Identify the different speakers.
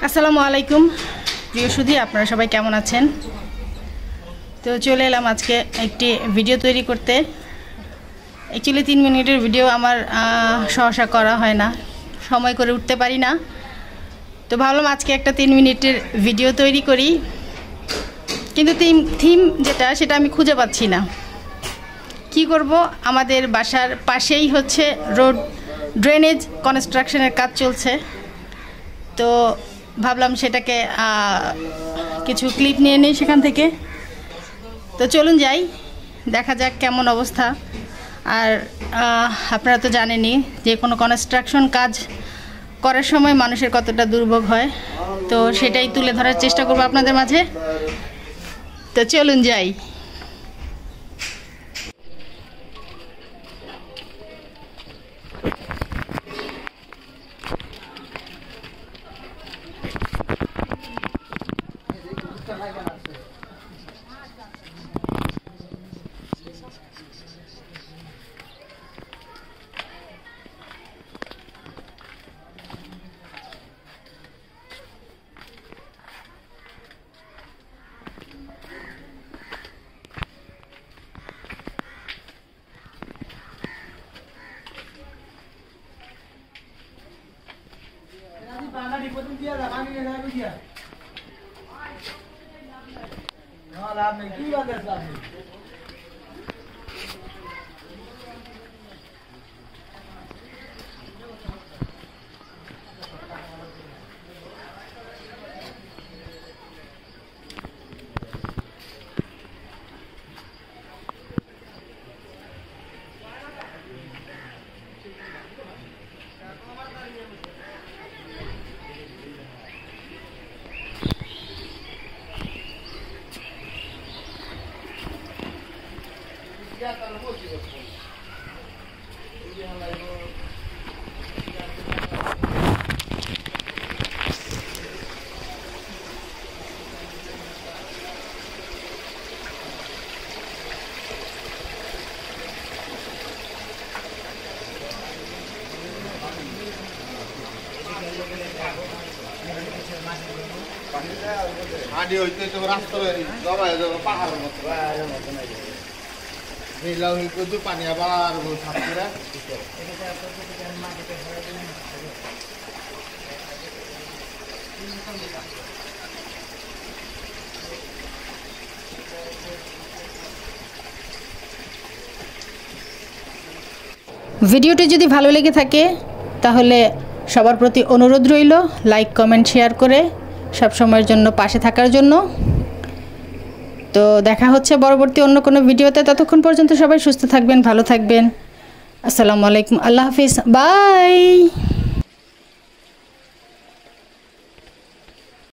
Speaker 1: আসসালামু আলাইকুম প্রিয় সুধী, আপনারা সবাই কেমন আছেন? তো চলে এলাম আজকে একটি ভিডিও তৈরি করতে। অ্যাকচুয়ালি 3 মিনিটের ভিডিও আমার সহসা করা হয় না, সময় করে উঠতে পারি না। তো ভাবলাম আজকে একটা 3 মিনিটের ভিডিও তৈরি করি, কিন্তু থিম যেটা সেটা আমি খুঁজে পাচ্ছি না। কি করব, আমাদের বাসার পাশেই হচ্ছে রোড ড্রেনেজ কনস্ট্রাকশনের কাজ চলছে। তো ভাবলাম সেটাকে কিছু ক্লিপ নিয়ে নিই সেখান থেকে। তো চলুন যাই, দেখা যাক কেমন অবস্থা। আর আপনারা তো জানেনই যে কোনো কনস্ট্রাকশন কাজ করার সময় মানুষের কতটা দুর্ভোগ হয়, তো সেটাই তুলে ধরার চেষ্টা করব আপনাদের মাঝে। তো চলুন যাই।
Speaker 2: আদি হইতে তো রাস্তা জমা হয়ে যাবে পাহাড়ের মতো নীলা হইতে তো পানি আবার ছাত্রীরা
Speaker 1: ভিডিওটি যদি ভালো লেগে থাকে তাহলে সবার প্রতি অনুরোধ রইল লাইক কমেন্ট শেয়ার করে সব সময়ের জন্য পাশে থাকার জন্য। তো দেখা হচ্ছে পরবর্তী অন্য কোনো ভিডিওতে। ততক্ষণ পর্যন্ত সবাই সুস্থ থাকবেন, ভালো থাকবেন। আসসালামু আলাইকুম, আল্লাহ হাফিজ, বাই।